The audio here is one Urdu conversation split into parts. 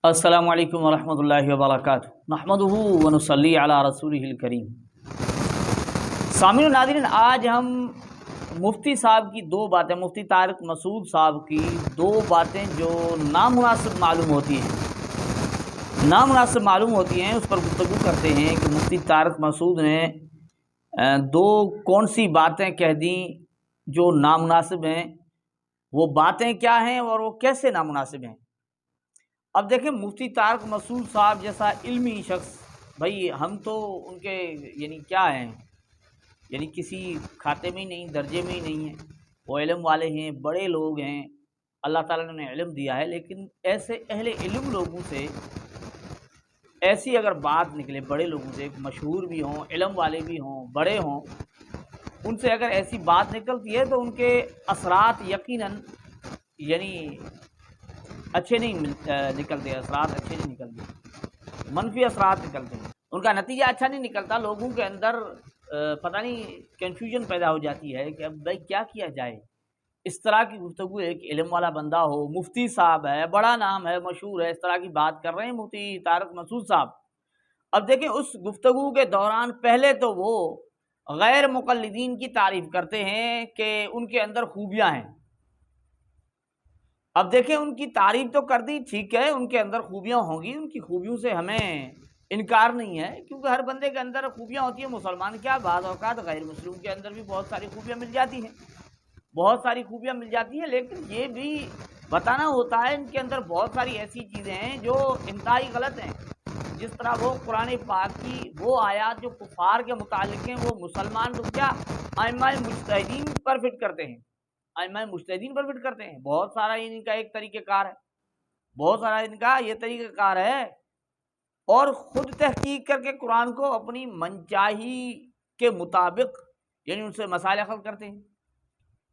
السلام علیکم ورحمۃ اللہ وبرکاتہ نحمدہ ونصلی علی رسولہ الکریم۔ سامعین و ناظرین، آج ہم مفتی صاحب کی دو باتیں، مفتی طارق مسعود صاحب کی دو باتیں جو نامناسب معلوم ہوتی ہیں اس پر گفتگو کرتے ہیں کہ مفتی طارق مسعود نے دو کون سی باتیں کہہ دیں جو نامناسب ہیں، وہ باتیں کیا ہیں اور وہ کیسے نامناسب ہیں۔ اب دیکھیں، مفتی طارق مسعود صاحب جیسا علمی شخص، بھائی ہم تو ان کے کیا ہیں، کسی کھاتے میں ہی نہیں، درجے میں ہی نہیں ہیں۔ وہ علم والے ہیں، بڑے لوگ ہیں، اللہ تعالیٰ نے انہیں علم دیا ہے، لیکن ایسے اہل علم لوگوں سے ایسی اگر بات نکلے، بڑے لوگوں سے، مشہور بھی ہوں، علم والے بھی ہوں، بڑے ہوں، ان سے اگر ایسی بات نکلتی ہے تو ان کے اثرات یقیناً اچھے نہیں نکلتے، اثرات اچھے نہیں نکلتے، منفی اثرات نکلتے ہیں، ان کا نتیجہ اچھا نہیں نکلتا۔ لوگوں کے اندر پتہ نہیں کنفیوژن پیدا ہو جاتی ہے کہ اب بھائی کیا کیا جائے۔ اس طرح کی گفتگو ایک علم والا بندہ ہو، مفتی صاحب ہے، بڑا نام ہے، مشہور ہے، اس طرح کی بات کر رہے ہیں مفتی طارق مسعود صاحب۔ اب دیکھیں، اس گفتگو کے دوران پہلے تو وہ غیر مقلدین کی تعریف کرتے ہیں کہ ان کے اندر خوبیاں ہیں۔ اب دیکھیں، ان کی تعریف تو کر دی، ٹھیک ہے، ان کے اندر خوبیاں ہوں گی، ان کی خوبیوں سے ہمیں انکار نہیں ہے، کیونکہ ہر بندے کے اندر خوبیاں ہوتی ہیں۔ مسلمان کیا، بعض اوقات غیر مسلم کے اندر بھی بہت ساری خوبیاں مل جاتی ہیں، لیکن یہ بھی بتانا ہوتا ہے ان کے اندر بہت ساری ایسی چیزیں ہیں جو انتہائی غلط ہیں۔ جس طرح وہ قرآن پاک کی وہ آیات جو کفار کے متعلق ہیں، وہ مسلمان تو کیا ائمہ مجتہدین پر فٹ کرتے ہیں، بہت سارا ان کا ایک طریقہ کار ہے، اور خود تحقیق کر کے قرآن کو اپنی منچاہی کے مطابق ان سے مسائل حل کرتے ہیں۔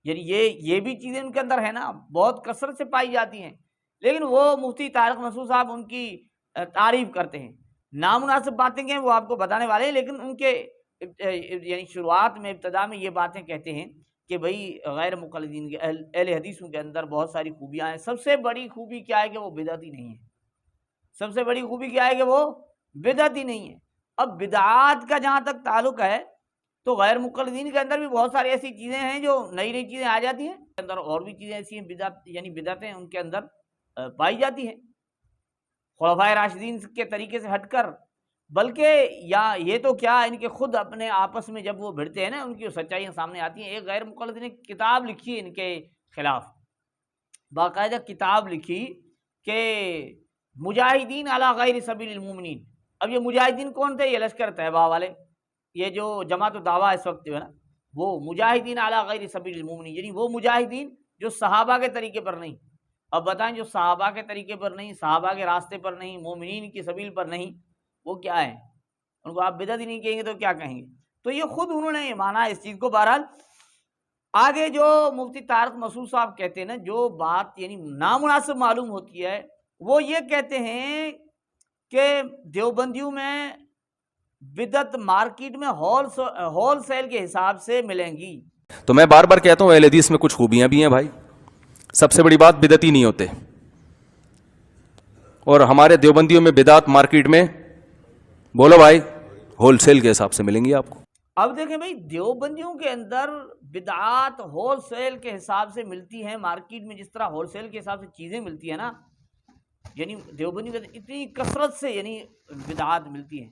یہ بھی چیزیں ان کے اندر ہے نا، بہت کثرت سے پائی جاتی ہیں، لیکن وہ مفتی طارق مسعود صاحب ان کی تعریف کرتے ہیں۔ نامناسب باتیں ہیں وہ آپ کو بتانے والے ہیں، لیکن ان کے شروعات میں، ابتدا میں یہ باتیں کہتے ہیں کہ بھئی غیر مقلدین کے اہل حدیثوں کے اندر بہت ساری خوبیاں ہیں۔ سب سے بڑی خوبی کیا ہے کہ وہ بدعتی نہیں ہے۔ اب بدعات کا جہاں تک تعلق ہے تو غیر مقلدین کے اندر بھی بہت ساری ایسی چیزیں ہیں جو نئی چیزیں آ جاتی ہیں، اندر اور بھی چیزیں ایسی ہیں بدعتیں ان کے اندر پائی جاتی ہیں، خلفائے راشدین کے طریقے سے ہٹ کر، بلکہ یہ تو کیا، ان کے خود اپنے آپس میں جب وہ بھڑتے ہیں نا، ان کی سچائیاں سامنے آتی ہیں۔ ایک غیر مقلد نے کتاب لکھی ان کے خلاف، باقاعدہ کتاب لکھی کہ مجاہدین علی غیر سبیل المومنین۔ اب یہ مجاہدین کون تھے؟ یہ لشکر طیبہ والے، یہ جو جماعت الدعویٰ اس وقت جو ہے نا، وہ مجاہدین علی غیر سبیل المومنین، وہ مجاہدین جو صحابہ کے طریقے پر نہیں۔ اب بتائیں، جو صحابہ کے طریقے پر نہیں، صحابہ کے راستے پر نہیں، مومنین کی سبیل پر نہیں، وہ کیا ہے؟ ان کو آپ بدعتی نہیں کہیں گے تو کیا کہیں گے؟ تو یہ خود انہوں نے مانا اس چیز کو۔ بہرحال آگے جو مفتی طارق مسعود صاحب کہتے ہیں نا، جو بات نامناسب معلوم ہوتی ہے، وہ یہ کہتے ہیں کہ دیوبندیوں میں بدعت مارکیٹ میں ہول سیل کے حساب سے ملیں گی۔ تو میں بار بار کہتا ہوں، اہل حدیث میں کچھ خوبیاں بھی ہیں بھائی، سب سے بڑی بات بدعتی نہیں ہوتے، اور ہمارے دیوبندیوں میں بدعت مارکیٹ میں، بولو بھائی، ہول سیل کے حساب سے ملیں گی آپ کو۔ اب دیکھیں بھائی، دیوبندیوں کے اندر بدعات ہول سیل کے حساب سے ملتی ہیں مارکیٹ میں، جس طرح ہول سیل کے حساب سے چیزیں ملتی ہیں نا، دیوبندیوں کے اتنی کثرت سے بدعات ملتی ہیں۔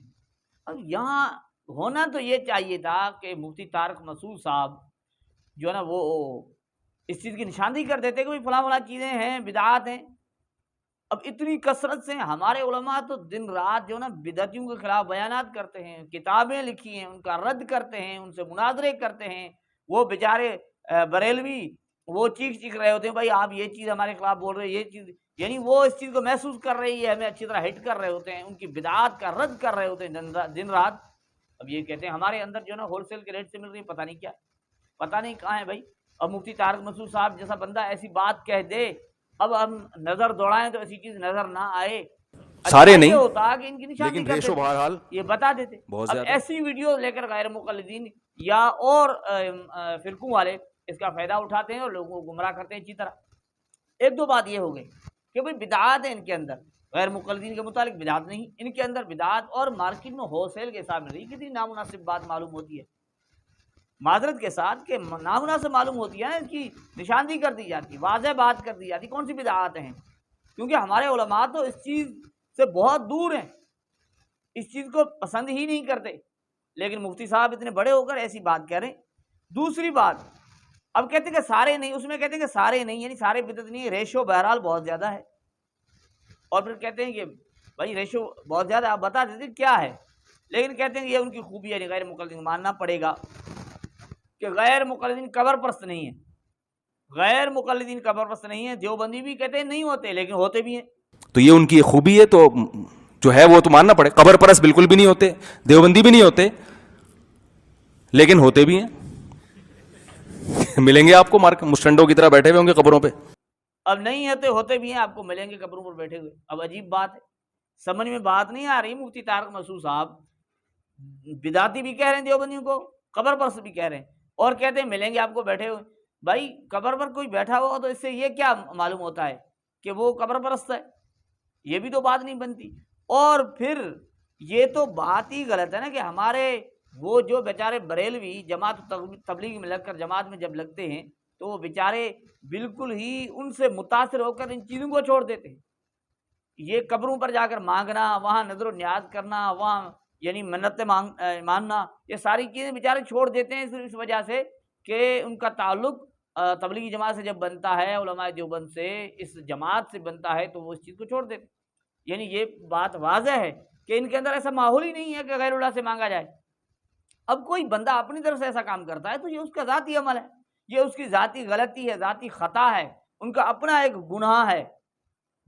اب یہاں ہونا تو یہ چاہیے تھا کہ مفتی طارق مسعود صاحب جو ہے نا، وہ اس چیز کی نشاندہی کر دیتے کہ فلاں فلاں چیزیں ہیں، بدعات ہیں۔ اب اتنی کثرت سے ہمارے علماء تو دن رات جو نا بدعتیوں کے خلاف بیانات کرتے ہیں، کتابیں لکھی ہیں، ان کا رد کرتے ہیں، ان سے مناظرے کرتے ہیں۔ وہ بیچارے بریلوی وہ چیخ رہے ہوتے ہیں، بھائی آپ یہ چیز ہمارے خلاف بول رہے ہیں، یہ چیز وہ اس چیز کو محسوس کر رہی ہے، ہمیں اچھی طرح ہٹ کر رہے ہوتے ہیں، ان کی بدعات کا رد کر رہے ہوتے ہیں دن رات۔ اب یہ کہتے ہیں ہمارے اندر جو نا ہول سیل کے ریٹ سے مل رہی ہے، پتہ نہیں کیا، پتہ نہیں کہاں ہے بھائی۔ اب مفتی طارق مسعود صاحب جیسا بندہ ایسی بات کہہ دے، اب ہم نظر دوڑائیں تو ایسی چیز نظر نہ آئے، سارے نہیں ہوتا کہ ان کی نشاندہی لیکن کر ریشو دیتے، بہرحال یہ بتا دیتے۔ بہت اب زیادہ۔ ایسی ویڈیو لے کر غیر مقلدین یا اور فرقوں والے اس کا فائدہ اٹھاتے ہیں اور لوگوں کو گمراہ کرتے ہیں اچھی طرح۔ ایک دو بات یہ ہو گئی کہ بھائی بدعات ہیں ان کے اندر، غیر مقلدین کے متعلق بدعت نہیں، ان کے اندر بدعت اور مارکیٹ میں ہول سیل کے حساب میں نہیں، کتنی نامناسب بات معلوم ہوتی ہے معذرت کے ساتھ کہ نامناسب معلوم ہوتی ہے، اس کی نشاندہی کر دی جاتی، واضح بات کر دی جاتی، کون سی بدعات ہیں، کیونکہ ہمارے علماء تو اس چیز سے بہت دور ہیں، اس چیز کو پسند ہی نہیں کرتے، لیکن مفتی صاحب اتنے بڑے ہو کر ایسی بات کہہ رہے ہیں۔ دوسری بات، اب کہتے ہیں کہ سارے نہیں، اس میں کہتے ہیں کہ سارے نہیں، یعنی سارے بدعت نہیں، ریشو بہرحال بہت زیادہ ہے، اور پھر کہتے ہیں کہ بھائی ریشو بہت زیادہ، آپ بتا دیتے کیا ہے، لیکن کہتے ہیں کہ یہ ان کی خوبی ہے، یعنی غیر مقلدین ماننا پڑے گا کہ غیر مقلدین قبر پرست نہیں ہیں، غیر مقلدین قبر پرست نہیں ہیں، دیوبندی بھی کہتے ہیں نہیں ہوتے لیکن ہوتے بھی ہیں۔ تو یہ ان کی خوبی ہے، تو جو ہے وہ تو ماننا پڑے، قبر پرست بالکل بھی نہیں ہوتے، دیوبندی بھی نہیں ہوتے، لیکن ہوتے بھی ہیں۔ ملیں گے آپ کو مسٹنڈوں کی طرح بیٹھے ہوئے ہوں گے قبروں پہ۔ اب نہیں ہوتے بھی ہیں، آپ کو ملیں گے قبروں پر بیٹھے ہوئے۔ اب عجیب بات ہے، سمجھ میں بات نہیں آ رہی۔ مفتی طارق مسعود صاحب بدعتی بھی کہہ رہے ہیں دیوبندیوں کو، قبر پرست بھی کہہ رہے ہیں، اور کہتے ہیں ملیں گے آپ کو بیٹھے ہوئے۔ بھائی قبر پر کوئی بیٹھا ہوا تو اس سے یہ کیا معلوم ہوتا ہے کہ وہ قبر پرست ہے؟ یہ بھی تو بات نہیں بنتی۔ اور پھر یہ تو بات ہی غلط ہے نا کہ ہمارے وہ جو بیچارے بریلوی جماعت تبلیغ میں لگ کر جماعت میں جب لگتے ہیں تو وہ بیچارے بالکل ہی ان سے متاثر ہو کر ان چیزوں کو چھوڑ دیتے ہیں۔ یہ قبروں پر جا کر مانگنا، وہاں نظر و نیاز کرنا، وہاں یعنی منتیں ماننا، یہ ساری چیزیں بیچارے چھوڑ دیتے ہیں صرف اس وجہ سے کہ ان کا تعلق تبلیغی جماعت سے جب بنتا ہے، علماء دیوبند سے، اس جماعت سے بنتا ہے، تو وہ اس چیز کو چھوڑ دیتے ہیں۔ یعنی یہ بات واضح ہے کہ ان کے اندر ایسا ماحول ہی نہیں ہے کہ غیر اللہ سے مانگا جائے۔ اب کوئی بندہ اپنی طرف سے ایسا کام کرتا ہے تو یہ اس کا ذاتی عمل ہے، یہ اس کی ذاتی غلطی ہے، ذاتی خطا ہے، ان کا اپنا ایک گناہ ہے،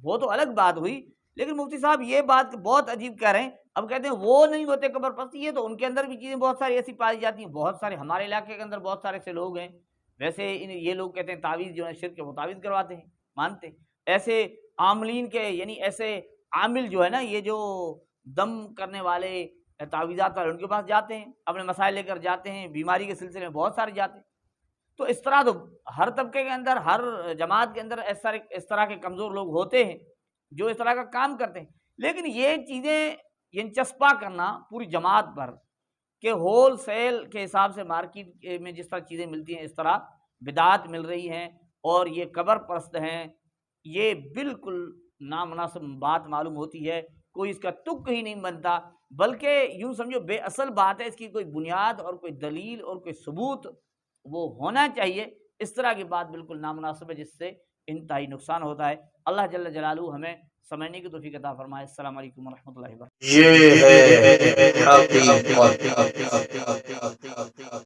وہ تو الگ بات ہوئی۔ لیکن مفتی صاحب یہ بات بہت عجیب کہہ رہے ہیں، اب کہتے ہیں وہ نہیں ہوتے قبر پرست، یہ تو ان کے اندر بھی چیزیں بہت ساری ایسی پائی جاتی ہیں، بہت سارے ہمارے علاقے کے اندر بہت سارے ایسے لوگ ہیں، ویسے یہ لوگ کہتے ہیں تعویذ جو ہے شرک کے، وہ تعویذ کرواتے ہیں، مانتے ہیں۔ ایسے عاملین کے یعنی ایسے عامل جو ہے نا، یہ جو دم کرنے والے تعویذات والے، ان کے پاس جاتے ہیں، اپنے مسائل لے کر جاتے ہیں، بیماری کے سلسلے میں بہت سارے جاتے ہیں۔ تو اس طرح تو ہر طبقے کے اندر، ہر جماعت کے اندر اس طرح کے کمزور لوگ ہوتے ہیں جو اس طرح کا کام کرتے ہیں۔ لیکن یہ چیزیں یہ چسپا کرنا پوری جماعت پر کہ ہول سیل کے حساب سے مارکیٹ میں جس طرح چیزیں ملتی ہیں اس طرح بدعات مل رہی ہیں اور یہ قبر پرست ہیں، یہ بالکل نامناسب بات معلوم ہوتی ہے، کوئی اس کا تک ہی نہیں بنتا، بلکہ یوں سمجھو بے اصل بات ہے، اس کی کوئی بنیاد اور کوئی دلیل اور کوئی ثبوت وہ ہونا چاہیے۔ اس طرح کی بات بالکل نامناسب ہے، جس سے انتہائی نقصان ہوتا ہے۔ اللہ جل جلالہ ہمیں سمجھنے کی توفیق عطا فرمائے۔ السلام علیکم ورحمۃ اللہ وبرکاتہ۔ یہ ہے حقیقت۔